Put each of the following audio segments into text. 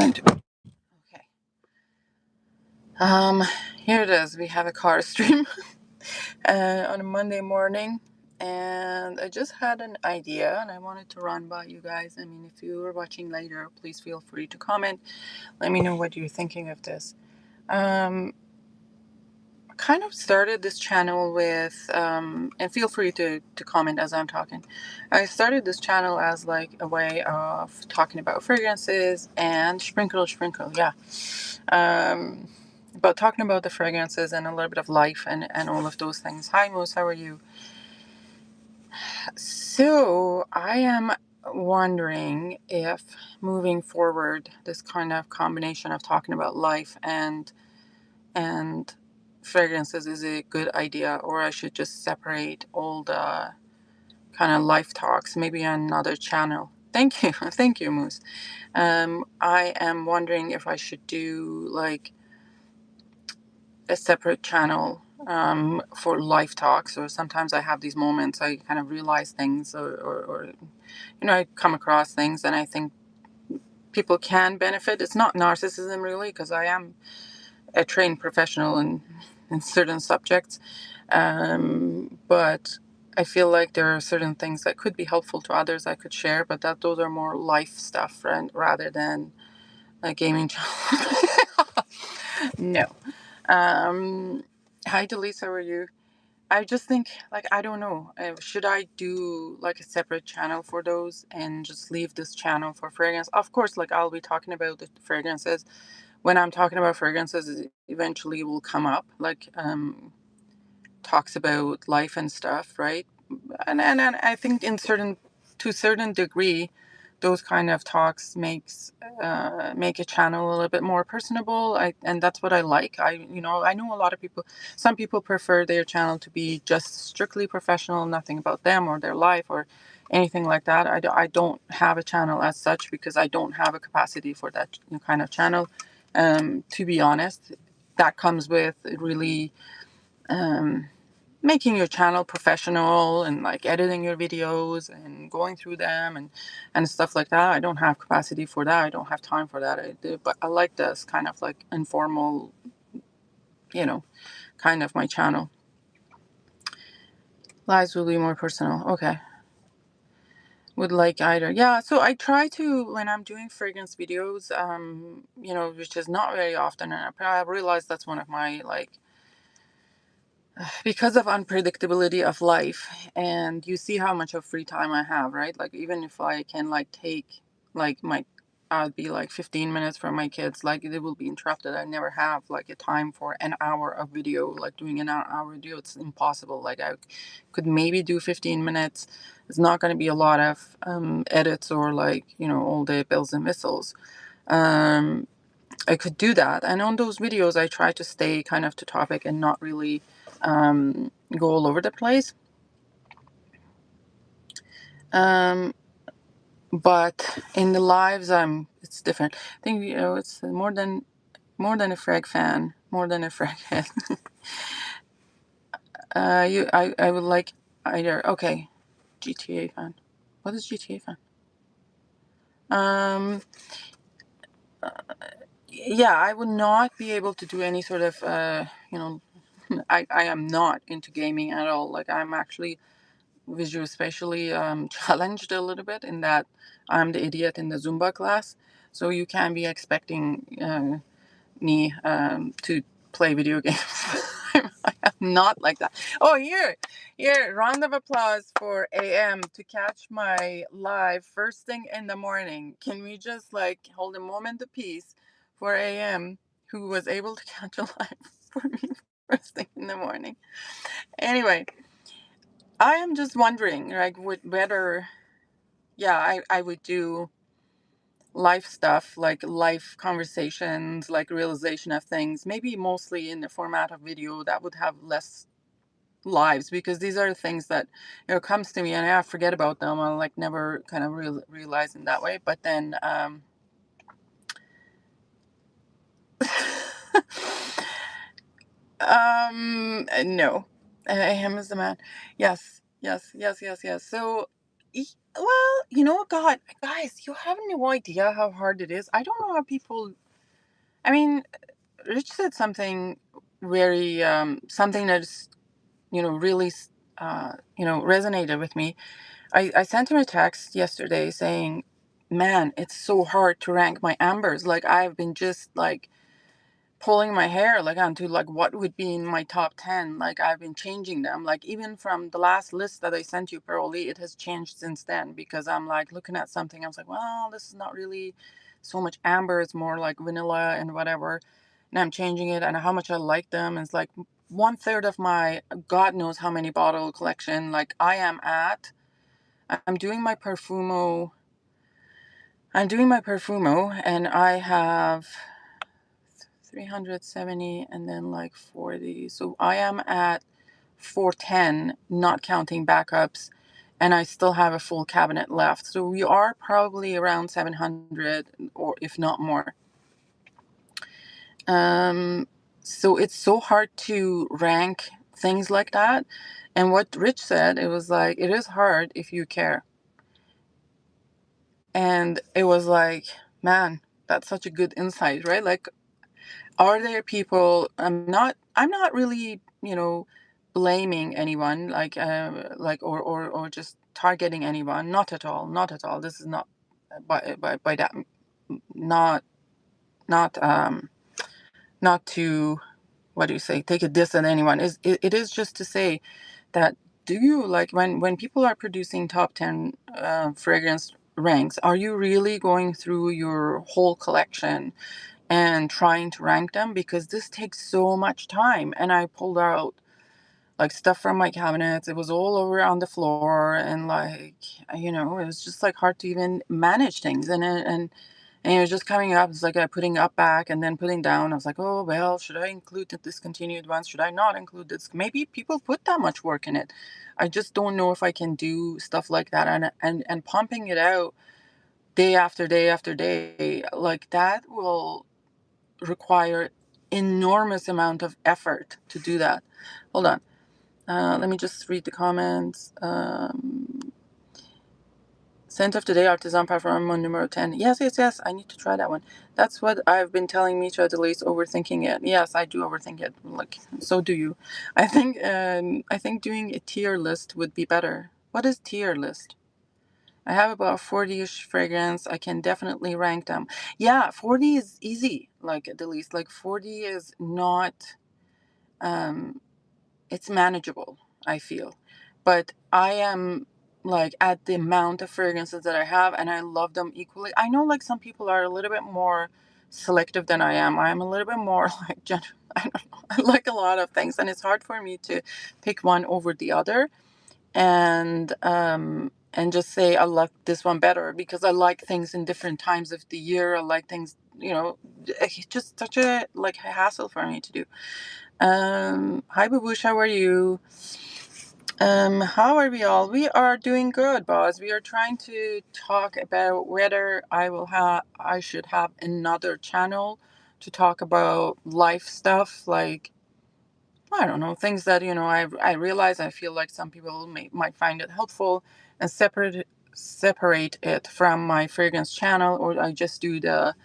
going to. Okay. Here it is. We have a car stream on a Monday morning, and I just had an idea, and I wanted to run by you guys. I mean, if you are watching later, please feel free to comment. Let me know what you're thinking of this. I kind of started this channel with, and feel free to comment as I'm talking. I started this channel as like a way of talking about fragrances and sprinkle, yeah. Um, but talking about the fragrances and a little bit of life and all of those things. Hi, Moose, how are you? So I am wondering if moving forward, this kind of combination of talking about life and fragrances is a good idea, or I should just separate all the kind of life talks, maybe on another channel. Thank you, thank you, Moose. I am wondering if I should do like a separate channel for life talks, or sometimes I have these moments I kind of realize things, or I come across things and I think people can benefit. It's not narcissism really, because I am a trained professional in certain subjects, but I feel like there are certain things that could be helpful to others I could share, but that those are more life stuff, right, rather than a gaming channel. No. Hi, Delise, how are you? I just think, like, I don't know. Should I do like a separate channel for those and just leave this channel for fragrance? Of course, like, I'll be talking about the fragrances. When I'm talking about fragrances, it eventually will come up, like, talks about life and stuff, right? And I think to a certain degree, those kind of talks make a channel a little bit more personable. And that's what I like. I know a lot of people. Some people prefer their channel to be just strictly professional, nothing about them or their life or anything like that. I don't have a channel as such because I don't have a capacity for that kind of channel. To be honest, that comes with really. Um, Making your channel professional and like editing your videos and going through them and stuff like that. I don't have capacity for that. I don't have time for that. But I like this kind of like informal, you know, kind of my channel. Lives will be more personal. Okay. Would like either. Yeah, so I try to, when I'm doing fragrance videos, which is not very often, and I realize that's one of my like, because of unpredictability of life, and you see how much of free time I have, right? Like, even if I can like take like my I'll be like 15 minutes for my kids, like they will be interrupted. I never have like a time for an hour of video, like doing an hour video. It's impossible. Like, I could maybe do 15 minutes. It's not going to be a lot of edits or like, all the bells and whistles. um I could do that. And on those videos, I try to stay kind of to topic and not really go all over the place. Um, but in the lives, it's different. I think, it's more than a frag fan, more than a frag head. I would like either. Okay, GTA fan. What is GTA fan? Um, yeah, I would not be able to do any sort of, I am not into gaming at all. Like, I'm actually visual spatially challenged a little bit in that I'm the idiot in the Zumba class. So you can be expecting me to play video games. I am not like that. Oh, here, round of applause for AM to catch my live first thing in the morning. Can we just like hold a moment of peace for AM, who was able to catch a live for me first thing in the morning? Anyway, I am just wondering, like, whether, yeah, I would do life stuff, like life conversations, like realization of things, maybe mostly in the format of video that would have less lives, because these are things that, comes to me and I forget about them. I like never kind of realize in that way. But then, no, him is the man. Yes, yes, yes, yes, yes. So Well, you know, God, guys, you have no idea how hard it is. I don't know how people. I mean, Rich said something very, something that's, really, resonated with me. I sent him a text yesterday saying, man, it's so hard to rank my ambers. Like, I've been just like pulling my hair like onto like what would be in my top 10. Like, I've been changing them, like even from the last list that I sent you, Pearly, it has changed since then, because I'm like looking at something, I was like, well, this is not really so much amber, it's more like vanilla and whatever, and I'm changing it, and how much I like them. It's like one third of my god knows how many bottle collection. Like, I'm doing my perfumo, and I have 370 and then like 40. So I am at 410, not counting backups, and I still have a full cabinet left. So we are probably around 700, or if not more. Um, so it's so hard to rank things like that. And what Rich said, it was like, it is hard if you care. And it was like, man, that's such a good insight, right? Like, are there people, I'm not really, blaming anyone, like or just targeting anyone, not at all, not at all. This is not by that, not not not to, what do you say, take a diss at anyone. It is just to say that, do you, like, when people are producing top 10 fragrance ranks, are you really going through your whole collection and trying to rank them? Because this takes so much time, and I pulled out like stuff from my cabinets, it was all over on the floor, and like, it was just like hard to even manage things, and it was just coming up. It's like putting up back and then putting down. I was like, oh well, should I include the discontinued ones, should I not include this? Maybe people put that much work in it. I just don't know if I can do stuff like that, and pumping it out day after day after day like that will require enormous amount of effort to do that. Hold on. Let me just read the comments. Scent of the Day Artisan Parfum numero 10. Yes, yes, yes. I need to try that one. That's what I've been telling Mitra-et-le-Parfum, overthinking it. Yes, I do overthink it. Like, so do you. I think doing a tier list would be better. What is tier list? I have about 40-ish fragrance. I can definitely rank them. Yeah, 40 is easy. Like, at the least, like 40 is not, um, it's manageable, I feel. But I am like at the amount of fragrances that I have, and I love them equally. I know like some people are a little bit more selective than I am. I'm a little bit more like, I don't know. I like a lot of things, and it's hard for me to pick one over the other, and just say I like this one better, because I like things in different times of the year. I like things, it's just such a like a hassle for me to do. Hi Babush, how are you? How are we all? We are doing good, boss. We are trying to talk about whether I should have another channel to talk about life stuff, like, I don't know, things that, I realize I feel like some people might find it helpful, and separate it from my fragrance channel, or I just do the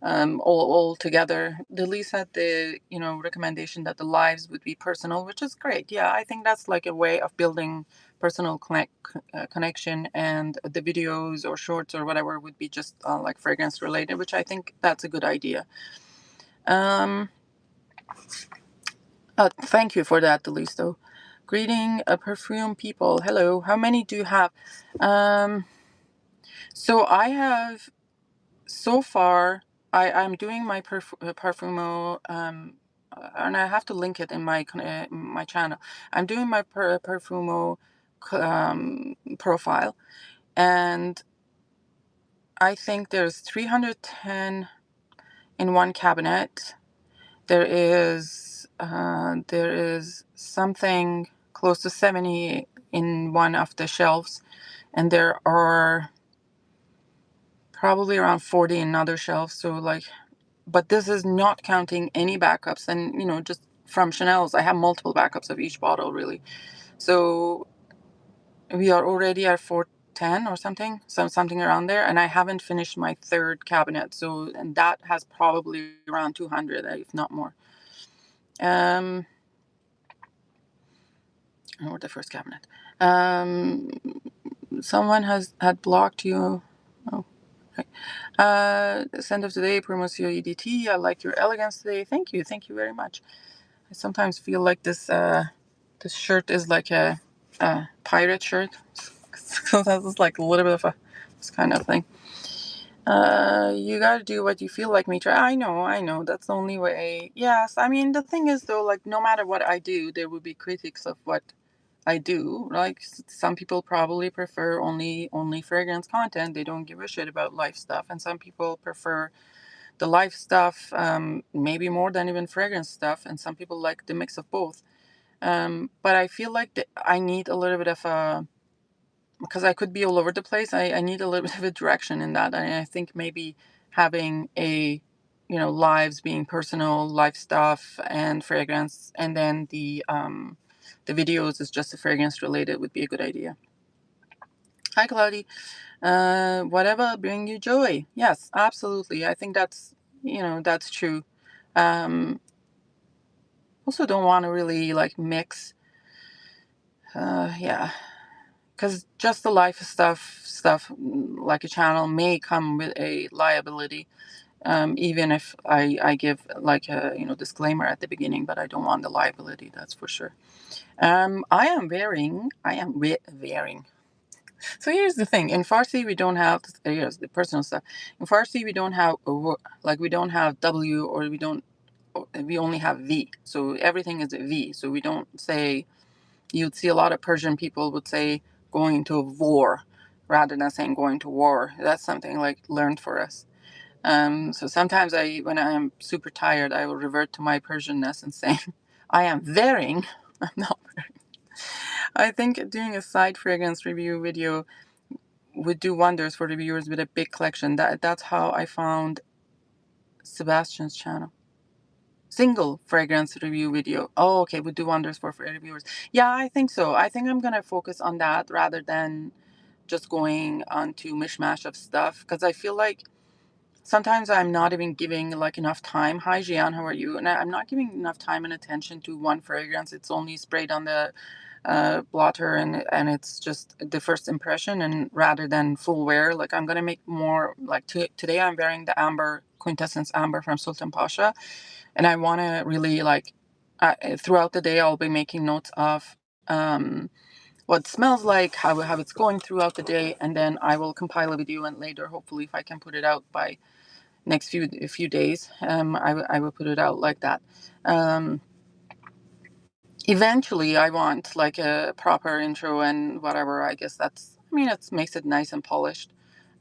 all together. The Delise had the recommendation that the lives would be personal, which is great. Yeah, I think that's like a way of building personal connection, and the videos or shorts or whatever would be just like fragrance related, which I think that's a good idea. Um, Thank you for that, Delise. Though, greeting, perfume people. Hello. How many do you have? Um, so I have. So far, I'm doing my Parfumo, and I have to link it in my channel. I'm doing my Parfumo profile, and I think there's 310 in one cabinet. There is something close to 70 in one of the shelves, and there are probably around 40 in other shelves. So like, but this is not counting any backups, and just from Chanel's, I have multiple backups of each bottle, really. So we are already at 10 or something, something around there, and I haven't finished my third cabinet. So, and that has probably around 200, if not more. Or the first cabinet. Someone had blocked you. Oh, right. Send of today, promotes your EDT. I like your elegance today. Thank you very much. I sometimes feel like this shirt is like a pirate shirt. So that's like a little bit of a this kind of thing. You gotta do what you feel like, Mitra. I know. That's the only way. Yes, I mean the thing is though, like no matter what I do, there will be critics of what I do. Like some people probably prefer only fragrance content. They don't give a shit about life stuff, and some people prefer the life stuff, maybe more than even fragrance stuff, and some people like the mix of both. But I feel like I need a little bit of a because I could be all over the place. I need a little bit of a direction in that, and I think maybe having a lives being personal, life stuff, and fragrance, and then the videos is just the fragrance related would be a good idea. Hi, Cloudy. Whatever bring you joy. Yes, absolutely. I think that's true. Um, Also, don't want to really like mix. Yeah, because just the life stuff like a channel may come with a liability. Even if I give like a disclaimer at the beginning, but I don't want the liability. That's for sure. I am wearing. So here's the thing. In Farsi, we don't have, here's the personal stuff. In Farsi, we don't have, like, we don't have W, or we only have V. So everything is a V. So we don't say, you'd see a lot of Persian people would say going to war rather than saying going to war. That's something like learned for us. So sometimes when I am super tired, I will revert to my Persianness and say, I am wearing, I'm not wearing. I think doing a side fragrance review video would do wonders for reviewers with a big collection. That's how I found Sebastian's channel. Single fragrance review video. Oh, okay, would do wonders for reviewers. Yeah, I think so. I think I'm gonna focus on that rather than just going on to mishmash of stuff, because I feel like sometimes I'm not even giving like enough time. Hi, Jian, how are you? And I'm not giving enough time and attention to one fragrance. It's only sprayed on the blotter, and it's just the first impression, and rather than full wear. Like I'm gonna make more like today I'm wearing the amber quintessence amber from Sultan Pasha, and I want to really like throughout the day I'll be making notes of what it smells like, how it's going throughout the day, and then I will compile a video, and later hopefully if I can put it out by next few days, I will put it out like that. um, Eventually I want like a proper intro and whatever. I guess I mean it makes it nice and polished.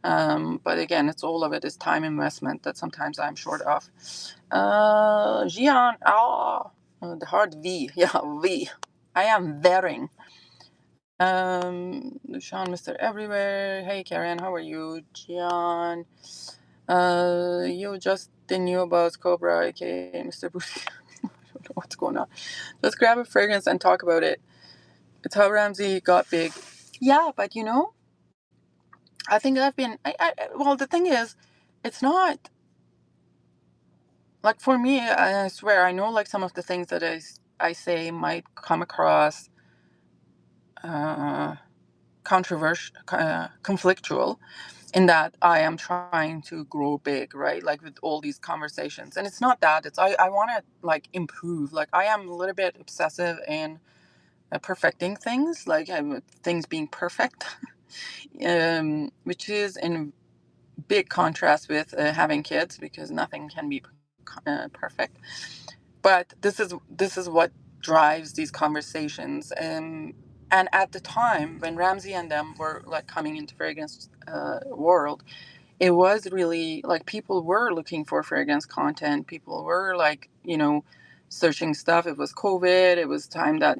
But again, it's all of it is time investment that sometimes I'm short of. Gian, the hard V. Yeah, V. I am wearing. Sean, Mr. Everywhere. Hey, Karen, how are you? Gian. You just knew about Cobra, aka Mr. Booty. I don't know what's going on. Let's grab a fragrance and talk about it. It's how Ramsey got big. Yeah, but I think I've been. Well, the thing is, it's not like for me. I swear, I know like some of the things that I say might come across controversial, conflictual, in that I am trying to grow big, right? Like with all these conversations, and it's not that. It's I want to like improve. Like I am a little bit obsessive in perfecting things, like things being perfect, which is in big contrast with having kids, because nothing can be perfect. But this is what drives these conversations. And at the time when Ramsey and them were like coming into fragrance world, it was really like people were looking for fragrance content. People were like searching stuff. It was COVID. It was time that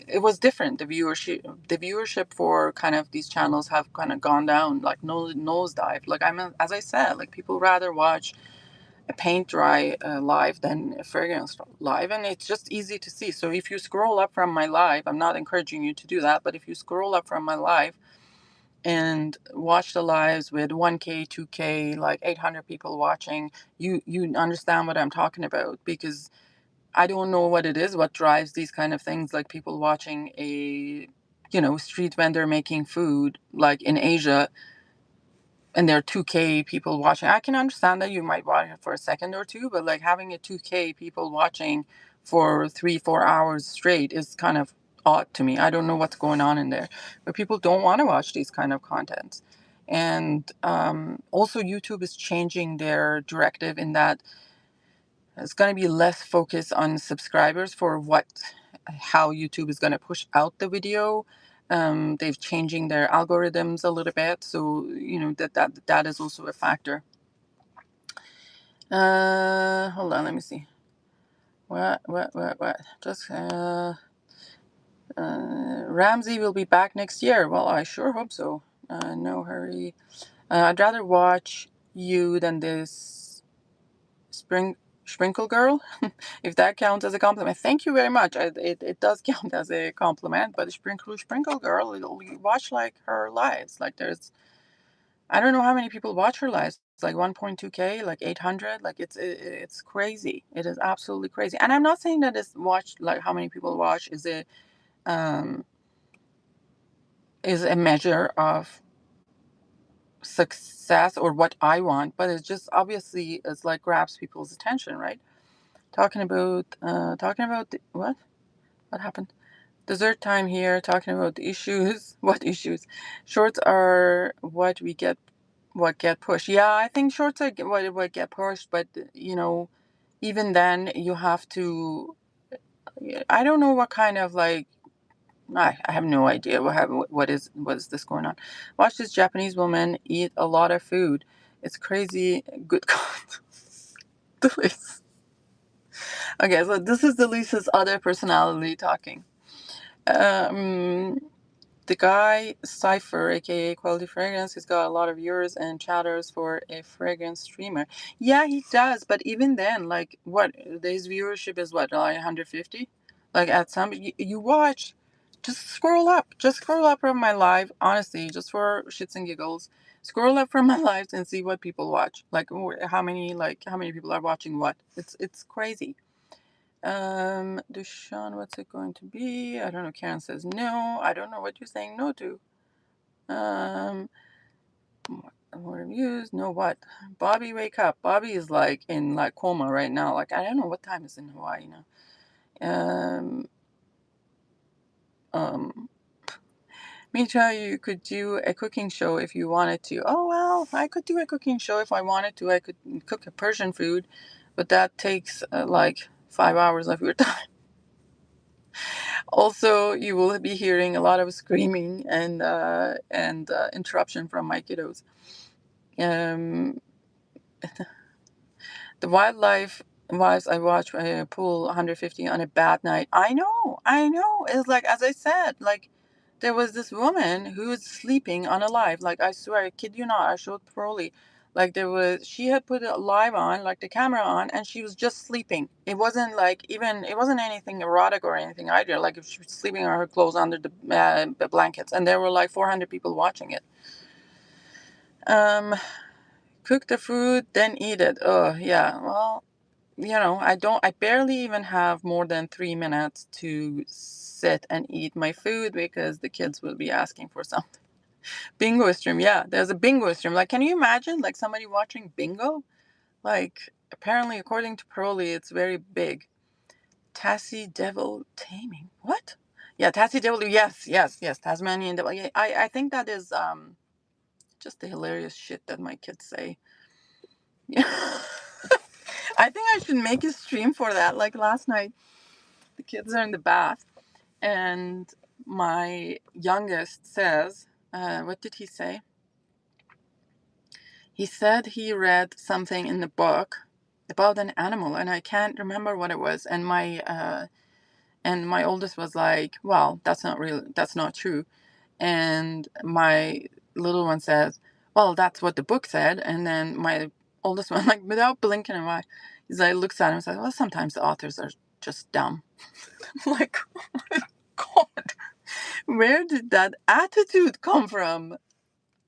it was different. The viewership for kind of these channels have kind of gone down, like nosedive. Like as I said, like people rather watch a paint dry live than a fragrance live, and it's just easy to see. So if you scroll up from my live, I'm not encouraging you to do that, but if you scroll up from my live and watch the lives with 1K, 2K, like 800 people watching, you understand what I'm talking about, because I don't know what it is, what drives these kind of things, like people watching a, street vendor making food, like in Asia, and there are 2K people watching. I can understand that you might watch it for a second or two, but like having a 2K people watching for 3, 4 hours straight is kind of odd to me. I don't know what's going on in there, but people don't want to watch these kind of contents. And also, YouTube is changing their directive in that it's going to be less focus on subscribers for how YouTube is going to push out the video. They've changing their algorithms a little bit, so that is also a factor. Hold on, let me see. What? Just Ramsey will be back next year. Well, I sure hope so. No hurry. I'd rather watch you than this sprinkle girl, if that counts as a compliment. Thank you very much. It does count as a compliment, but sprinkle girl, you watch like her lives. Like I don't know how many people watch her lives. It's like 1.2K, like 800. Like it's crazy. It is absolutely crazy. And I'm not saying that it's watched, like how many people watch um is a measure of success or what I want, but it's just obviously it's like grabs people's attention, right? Talking about what happened? Dessert time here, talking about the issues. What issues? Shorts are what get pushed. Yeah, I think shorts are what get pushed, but even then you have to. I don't know what kind of like. I have no idea what is this going on. Watch this Japanese woman eat a lot of food. It's crazy. Good God. Delicious. Okay, so this is Delisa's other personality talking. Um, the guy Cypher, aka Quality Fragrance, he's got a lot of viewers and chatters for a fragrance streamer. Yeah, he does, but even then, like, what his viewership is, what, like 150? Like at some, you watch, just scroll up from my live. Honestly, just for shits and giggles, scroll up from my lives and see what people watch. How many people are watching what? It's crazy. Dushan, what's it going to be? I don't know. Karen says no. I don't know what you're saying no to. Um, more reviews. No, what? Bobby, wake up. Bobby is like in like coma right now. Like I don't know what time is in Hawaii now. Um, um, Mitra, you could do a cooking show if you wanted to. Oh well, I could do a cooking show if I wanted to. I could cook a Persian food, but that takes like 5 hours of your time. Also, you will be hearing a lot of screaming and interruption from my kiddos. Um, the wildlife wives I watch pull 150 on a bad night. I know. It's like, as I said, like there was this woman who was sleeping on a live. Like I swear, I kid you not, I showed Crowley. Like she had put it live on, like the camera on, and she was just sleeping. It wasn't it wasn't anything erotic or anything either. Like if she was sleeping on her clothes under the blankets, and there were like 400 people watching it. Um, cook the food, then eat it. Oh yeah, well, I barely even have more than 3 minutes to sit and eat my food because the kids will be asking for something. Bingo stream, yeah, there's a bingo stream. Like, can you imagine like somebody watching bingo? Like, apparently, according to Pearly, it's very big. Tassie Devil Taming. What? Yeah, Tassie Devil. Yes. Tasmanian Devil. Yeah, I think that is just the hilarious shit that my kids say. Yeah. I think I should make a stream for that. Like last night, the kids are in the bath, and my youngest says, what did he say? He said he read something in the book about an animal, and I can't remember what it was. And my oldest was like, "Well, that's not real. That's not true." And my little one says, "Well, that's what the book said." And then my oldest one, like without blinking an eye. He's like, looks at him and says, well, sometimes the authors are just dumb. I'm like, oh my God, where did that attitude come from?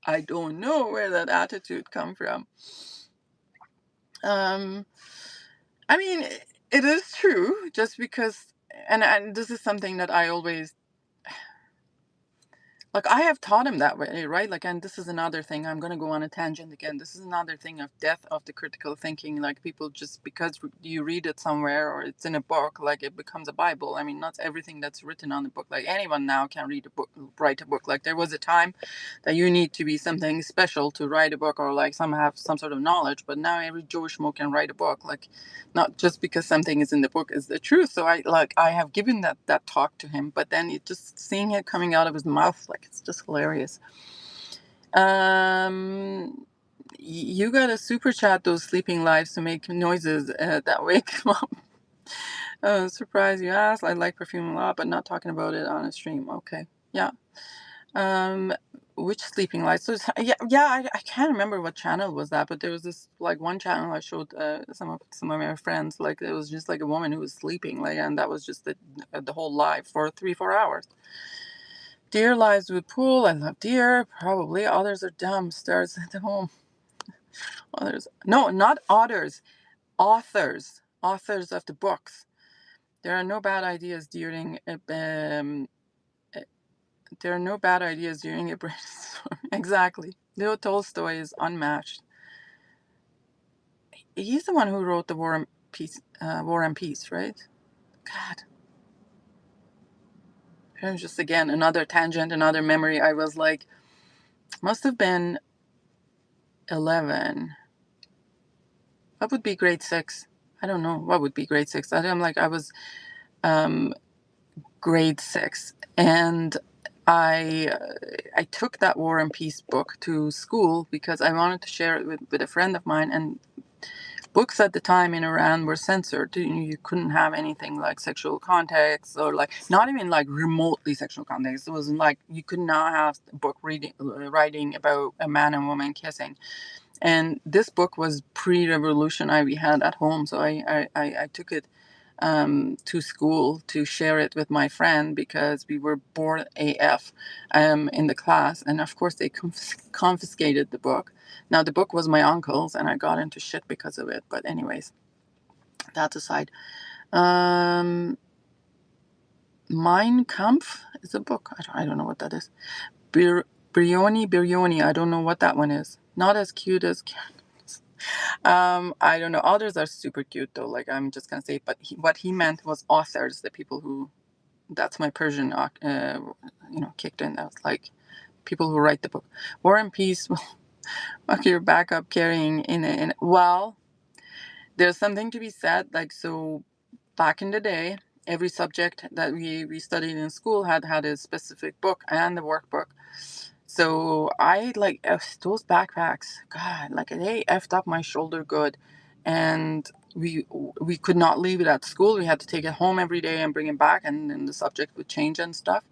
I don't know where that attitude come from. Um, I mean, it is true, just because, and this is something that I always, like, I have taught him that way, right? Like, and this is another thing. I'm going to go on a tangent again. This is another thing of death of the critical thinking. Like, people just because you read it somewhere or it's in a book, like it becomes a Bible. I mean, not everything that's written on the book. Like, anyone now can read a book, write a book. Like, there was a time that you need to be something special to write a book, or like some have some sort of knowledge. But now every Joe Schmo can write a book. Like, not just because something is in the book is the truth. So I have given that talk to him, but then it just seeing it coming out of his mouth, like, it's just hilarious. You gotta super chat those sleeping lives to make noises that wake them up. Surprise you asked. I like perfume a lot, but not talking about it on a stream. Okay, yeah. Um, which sleeping lights? So yeah. I can't remember what channel was that, but there was this like one channel I showed some of my friends. Like, it was just like a woman who was sleeping, like, and that was just the whole live for 3-4 hours. Deer lives with pool. I love deer. Probably others are dumb. Stars at the home. Others, no, not otters. Authors of the books. There are no bad ideas during there are no bad ideas during a brainstorm. Exactly. Leo Tolstoy is unmatched. He's the one who wrote the War and Peace, right? God. It was just, again, another tangent, another memory. I was like, must have been 11. What would be grade 6? I don't know. What would be grade 6? I'm like, I was um, grade 6. And I took that War and Peace book to school because I wanted to share it with a friend of mine. And books at the time in Iran were censored. You couldn't have anything like sexual context, or like not even like remotely sexual context. It was like you could not have a book writing about a man and woman kissing. And this book was pre-revolution we had at home, so I took it to school to share it with my friend because we were bored AF in the class. And of course, they confiscated the book. Now, the book was my uncle's, and I got into shit because of it. But anyways, that aside. Mein Kampf is a book. I don't know what that is. Brioni, I don't know what that one is. Not as cute as... I don't know. Others are super cute though. Like, I'm just gonna say, but what he meant was authors, the people who... That's my Persian, kicked in. I was like, people who write the book. War and Peace will fuck your back up carrying in it. Well, there's something to be said. Like, so back in the day, every subject that we studied in school had a specific book and the workbook. So I like those backpacks. God, like, they effed up my shoulder good, and we could not leave it at school. We had to take it home every day and bring it back, and then the subject would change and stuff.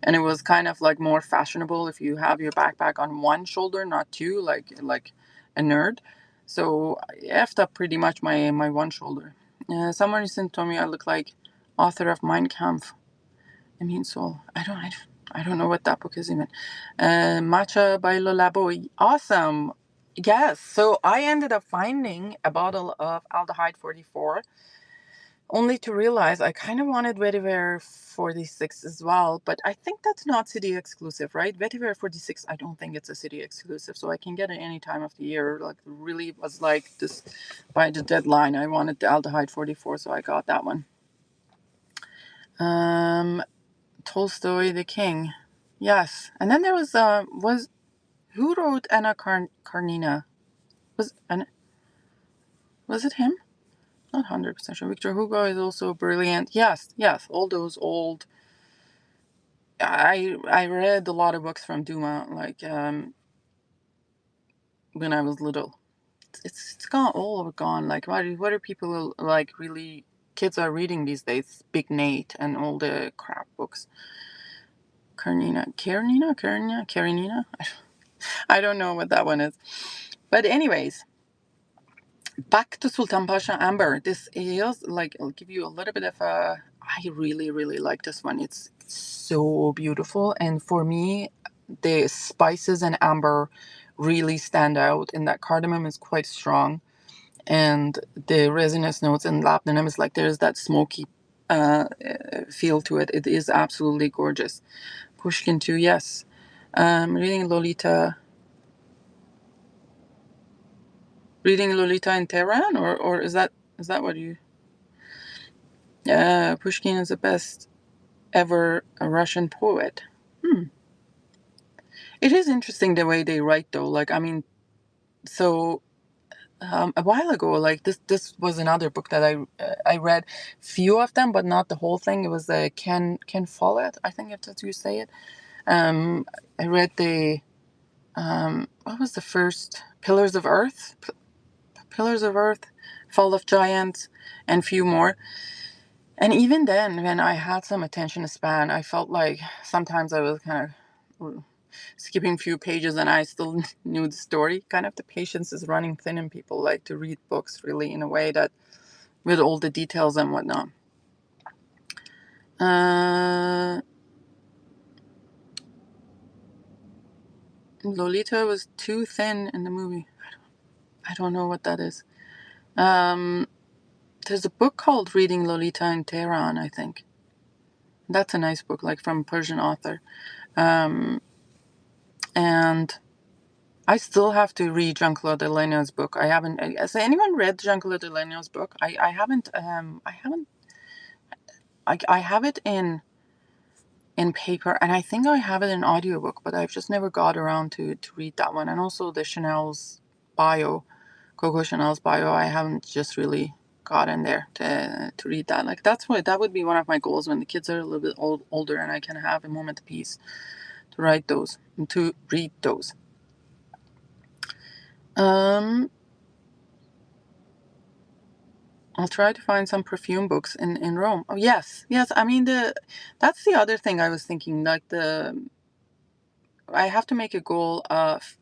And it was kind of like more fashionable if you have your backpack on one shoulder, not two, like a nerd. So I effed up pretty much my one shoulder. Someone recently told me I look like author of Mein Kampf. I mean, so I don't know what that book is even. Matcha by Lolabo. Awesome. Yes. So I ended up finding a bottle of aldehyde 44, only to realize I kind of wanted Vetiver 46 as well, but I think that's not city exclusive, right? Vetiver 46, I don't think it's a city exclusive, so I can get it any time of the year. Like, really was like this by the deadline. I wanted the aldehyde 44, so I got that one. Tolstoy, the King. Yes. And then there was who wrote Anna Karenina? Was it him? Not 100% sure. Victor Hugo is also brilliant. Yes, all those old... I read a lot of books from Dumas, like, when I was little. It's gone, all gone. Like, what are people like really... Kids are reading these days? Big Nate and all the crap books. Karenina. I don't know what that one is. But anyways, Back to Sultan Pasha Amber. This is like, I'll give you a little bit of a. I really, really like this one. It's so beautiful. And for me, the spices and amber really stand out. And that cardamom is quite strong. And the resinous notes and labdanum is like there's that smoky feel to it. It is absolutely gorgeous. Pushkin too, yes. Reading Lolita. Reading Lolita in Tehran, or is that what you? Pushkin is the best ever a Russian poet. Hmm. It is interesting the way they write, though. Like, I mean, so a while ago, like this was another book that I read, few of them, but not the whole thing. It was the Ken Follett, I think that's how you say it. I read the what was the first Pillars of Earth, Fall of Giants, and few more. And even then, when I had some attention span, I felt like sometimes I was kind of skipping a few pages and I still knew the story. Kind of the patience is running thin and people like to read books really in a way that with all the details and whatnot. Lolita was too thin in the movie. I don't know what that is. There's a book called Reading Lolita in Tehran, I think. That's a nice book, like from a Persian author. And I still have to read Jean-Claude Delaunay's book. I haven't. Has anyone read Jean-Claude Delaunay's book? I haven't. I haven't. I have it in paper, and I think I have it in audiobook, but I've just never got around to read that one. And also the Chanel's bio, Coco Chanel's bio. I haven't just really got in there to read that. Like that would be one of my goals when the kids are a little bit older and I can have a moment of peace to write those and to read those. I'll try to find some perfume books in Rome. Oh yes. I mean that's the other thing I was thinking. Like I have to make a goal of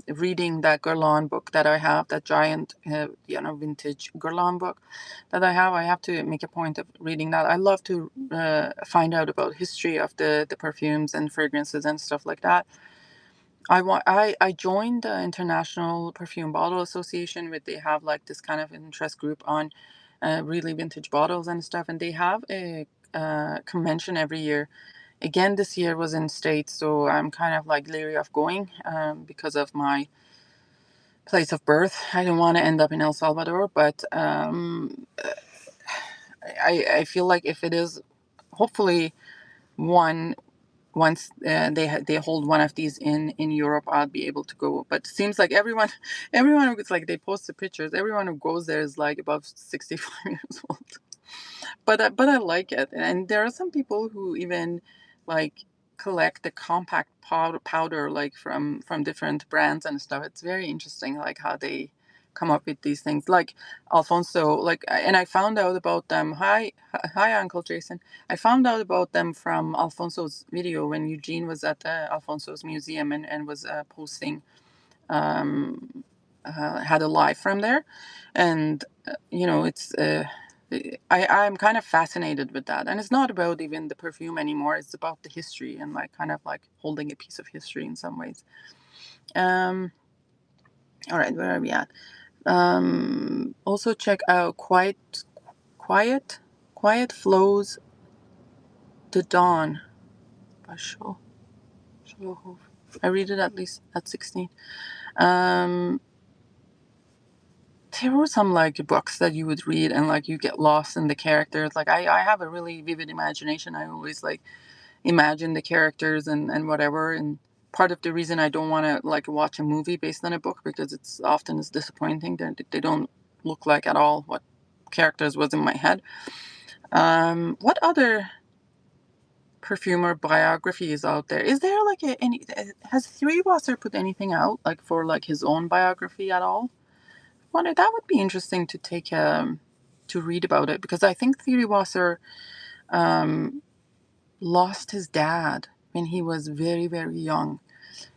reading that Guerlain book that I have, that giant, vintage Guerlain book that I have. I have to make a point of reading that. I love to find out about history of the perfumes and fragrances and stuff like that. I joined the International Perfume Bottle Association, where they have like this kind of interest group on really vintage bottles and stuff, and they have a convention every year. Again, this year was in States, so I'm kind of like leery of going because of my place of birth. I don't want to end up in El Salvador, but I feel like if it is, hopefully, one once they hold one of these in Europe, I'll be able to go. But it seems like everyone who gets like they post the pictures, everyone who goes there is like above 65 years old. But I like it, and there are some people who even like collect the compact powder like from different brands and stuff. It's very interesting, like how they come up with these things. Like Alfonso, like, and I found out about them. Hi, Uncle Jason. I found out about them from Alfonso's video when Eugene was at Alfonso's museum and was posting. Had a live from there, and it's. I'm kind of fascinated with that, and it's not about even the perfume anymore. It's about the history and like kind of like holding a piece of history in some ways. Um, all right, where are we at? Also check out quiet, quiet flows to dawn by Shalhoub. I read it at least at 16. Um, there were some like books that you would read and like you get lost in the characters. Like I have a really vivid imagination. I always like imagine the characters and whatever. And part of the reason I don't want to like watch a movie based on a book because it's often is disappointing. They don't look like at all what characters was in my head. What other perfumer biographies out there? Is there like any? Has Thierry Wasser put anything out like for like his own biography at all? Wonder that would be interesting to take to read about it because I think Thierry Wasser lost his dad when he was very very young,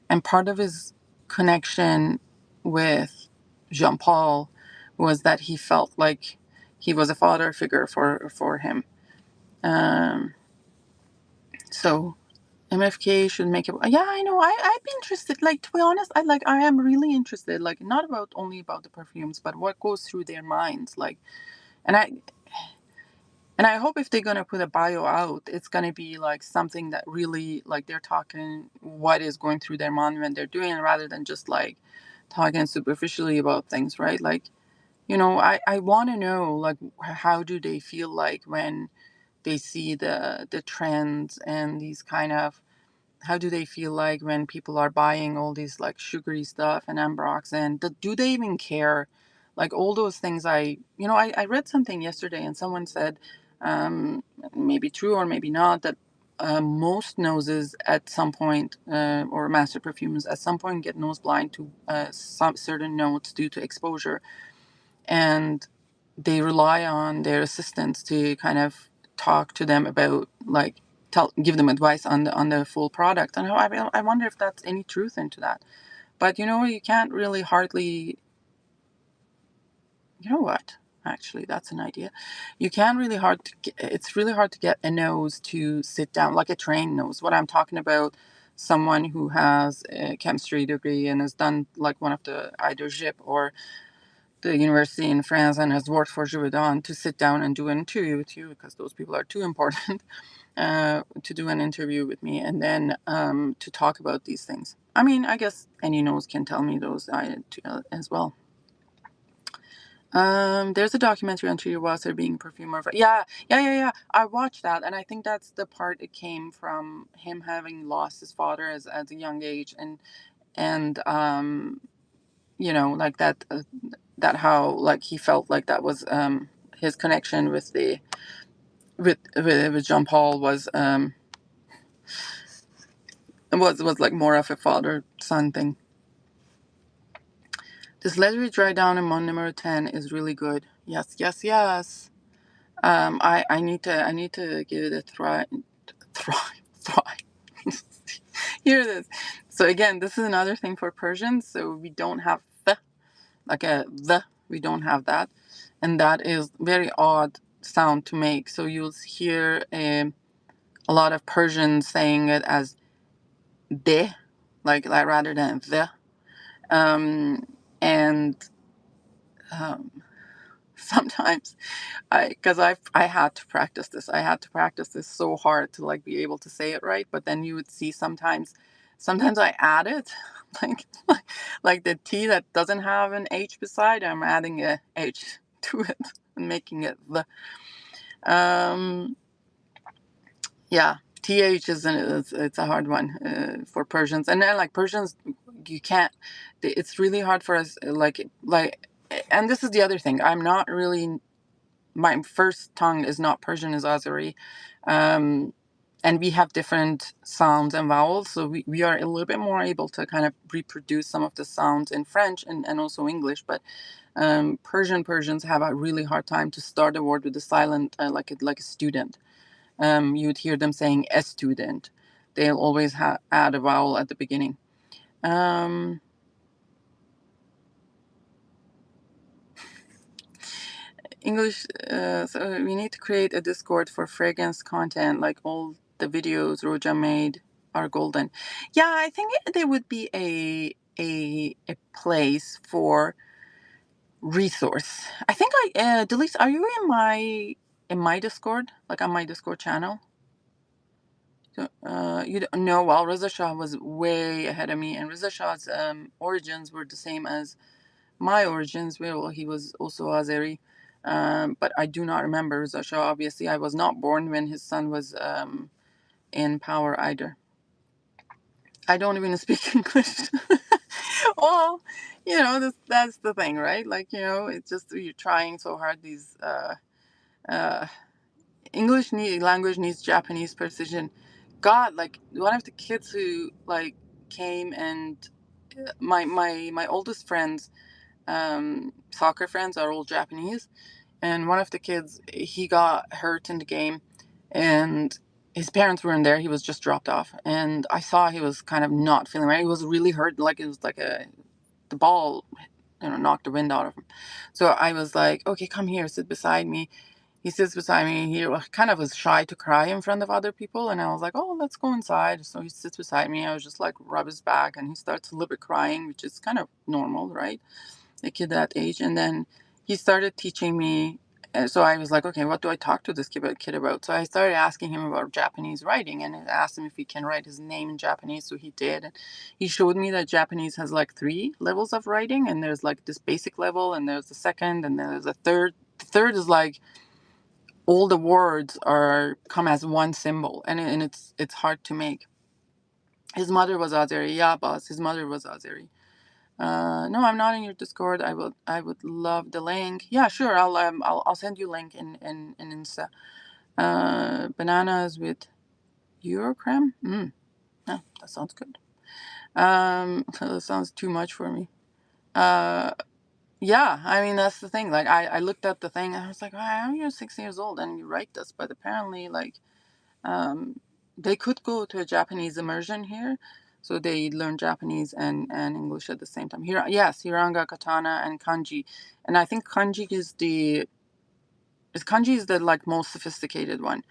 and part of his connection with Jean Paul was that he felt like he was a father figure for him. Um, so MFK should make it. Yeah, I know. I'd be interested. Like, to be honest, I am really interested. Like, not about only about the perfumes, but what goes through their minds. Like, and I hope if they're gonna put a bio out, it's gonna be like something that really, like, they're talking what is going through their mind when they're doing it, rather than just like talking superficially about things, right? Like, I want to know, like, how do they feel like when they see the trends and these kind of, how do they feel like when people are buying all these like sugary stuff and Ambrox, and do they even care? Like, all those things. I read something yesterday, and someone said, maybe true or maybe not, that most noses at some point, or master perfumers at some point, get nose blind to some certain notes due to exposure, and they rely on their assistants to kind of talk to them about, like, give them advice on the full product. And I wonder if that's any truth into that. But you can't really hardly, you know what, actually, that's an idea. You can really hard to get, it's really hard to get a nose to sit down, like a trained nose. What I'm talking about, someone who has a chemistry degree and has done like one of the either JIP or the university in France and has worked for Givaudan, to sit down and do an interview with you, because those people are too important to do an interview with me, and then to talk about these things. I mean, I guess any nose can tell me those as well. There's a documentary on Cheetah Wasser being a perfumer. Yeah, yeah, yeah, yeah. I watched that, and I think that's the part it came from him having lost his father as a young age, and like that how, like, he felt like that was his connection with the with Jean Paul was like more of a father son thing. This leathery dry down in Mon number 10 is really good. Yes, yes, yes. I need to give it a try. Here it is. So again, this is another thing for Persians. So we don't have the, like a the. We don't have that, and that is very odd sound to make. So you'll hear a lot of Persians saying it as de, like rather than the. Um, and um, Sometimes because I had to practice this. I had to practice this so hard to like be able to say it right. But then you would see sometimes I add it, like like the T that doesn't have an H beside. I'm adding a H to it and making it the. Um, yeah, TH it's a hard one for Persians, and then like Persians, you can't. It's really hard for us, and this is the other thing. I'm not really, my first tongue is not Persian, is Azeri. Um, and we have different sounds and vowels, so we are a little bit more able to kind of reproduce some of the sounds in French and also English. But Persians have a really hard time to start a word with a silent, like a student. You'd hear them saying a student. They'll always add a vowel at the beginning. Um, English, so we need to create a Discord for fragrance content, like all the videos Roja made are golden. Yeah, I think there would be a place for resource. I think Delise, are you in my Discord, like on my Discord channel? So, you don't know. Well, Reza Shah was way ahead of me, and Reza Shah's origins were the same as my origins. Well, he was also Azeri, but I do not remember Reza Shah. Obviously, I was not born when his son was in power either. I don't even speak English. Well, that's the thing, right? Like, it's just you're trying so hard. These uh, language needs Japanese precision. God, like one of the kids who like came, and my oldest friends, soccer friends, are all Japanese, and one of the kids, he got hurt in the game, and his parents weren't there. He was just dropped off, and I saw he was kind of not feeling right. He was really hurt, like it was like the ball knock the wind out of him. So I was like, okay, come here, sit beside me. He sits beside me. He kind of was shy to cry in front of other people. And I was like, oh, let's go inside. So he sits beside me. I was just like, rub his back. And he starts a little bit crying, which is kind of normal, right? A kid that age. And then he started teaching me. So I was like, okay, what do I talk to this kid about? So I started asking him about Japanese writing, and I asked him if he can write his name in Japanese. So he did. And he showed me that Japanese has like 3 levels of writing, and there's like this basic level, and there's the second, and there's a third. The third is like all the words are come as one symbol, and it's hard to make. His mother was Azeri. Yeah, boss. His mother was Azeri. No, I'm not in your Discord. I would love the link. Yeah, sure. I'll send you a link in Insta. Bananas with Eurocreme. No, that sounds good. That sounds too much for me. Yeah, I mean that's the thing. Like I looked at the thing and I was like, why are you 6 years old and you write this? But apparently, like, they could go to a Japanese immersion here, so they learn Japanese and English at the same time. Here, yes, hiranga, katana, and kanji, and I think kanji is the like most sophisticated one.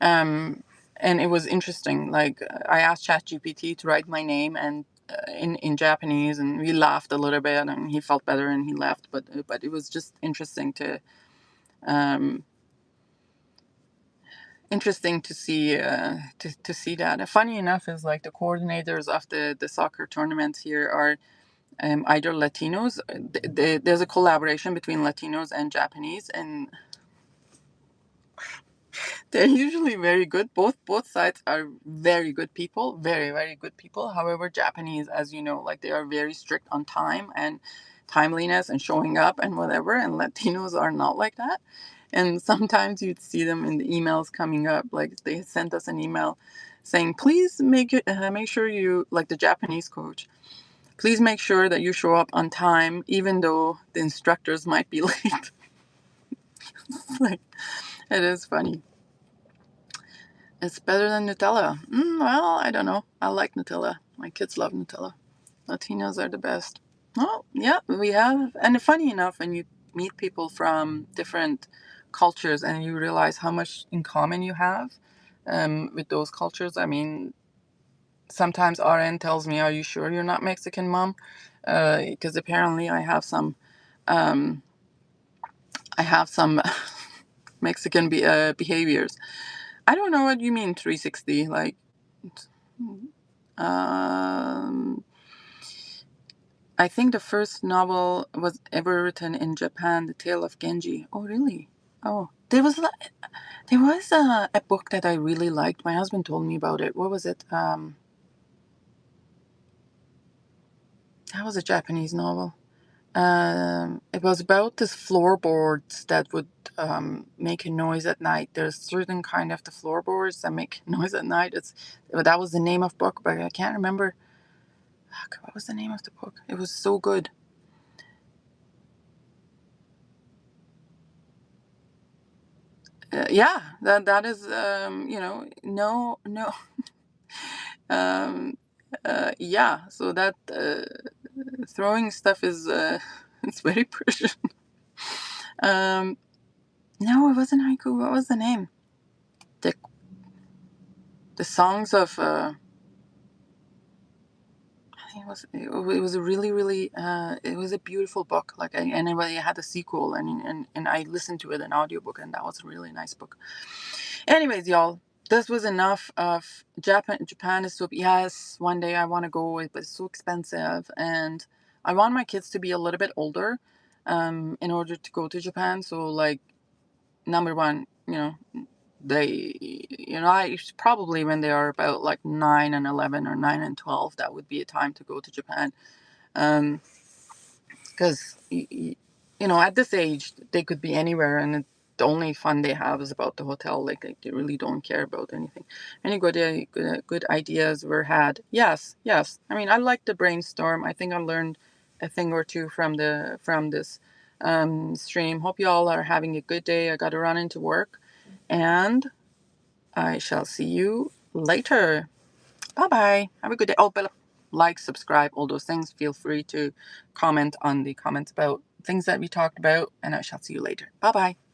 And it was interesting. Like I asked ChatGPT to write my name and in Japanese, and we laughed a little bit, and he felt better and he left. But it was just um, interesting to see to see that. And funny enough is like the coordinators of the soccer tournaments here are either Latinos. There's a collaboration between Latinos and Japanese, and they're usually very good. Both sides are very good people, very very good people. However, Japanese, as you know, like they are very strict on time and timeliness and showing up and whatever, and Latinos are not like that. And sometimes you'd see them in the emails coming up, like they sent us an email saying, please make sure you, like the Japanese coach, please make sure that you show up on time, even though the instructors might be late. Like, it is funny. It's better than Nutella. Well, I don't know. I like Nutella. My kids love Nutella. Latinos are the best. Oh, yeah, we have. And funny enough, when you meet people from different cultures and you realize how much in common you have with those cultures. I mean, sometimes RN tells me, are you sure you're not Mexican, mom? Because apparently um, I have some Mexican behaviors. I don't know what you mean 360. Like, um, I think the first novel was ever written in Japan, The Tale of Genji. Oh, really? Oh, there was a book that I really liked. My husband told me about it. What was it? That was a Japanese novel. It was about this floorboards that would make a noise at night. There's certain kind of the floorboards that make noise at night. That was the name of book, but I can't remember. What was the name of the book? It was so good. Yeah, that is no. um, yeah. So that throwing stuff is it's very precious. um, no, it wasn't haiku. What was the name? The the songs of I think it was a really really it was a beautiful book. Like and it had a sequel, and I listened to it an audiobook, and that was a really nice book. Anyways, y'all, this was enough of Japan. Japan is so, yes, one day I want to go, but it's so expensive, and I want my kids to be a little bit older, in order to go to Japan. So like, number one, I probably when they are about like 9 and 11 or 9 and 12, that would be a time to go to Japan. Um, because at this age they could be anywhere, and the only fun they have is about the hotel. Like they really don't care about anything. Any good ideas were had. Yes, I mean, I like the brainstorm. I think I learned a thing or two from this stream. Hope you all are having a good day. I gotta run into work, and I shall see you later. Bye bye. Have a good day. Oh, Bella. like, subscribe, all those things. Feel free to comment on the comments about things that we talked about, and I shall see you later. Bye bye.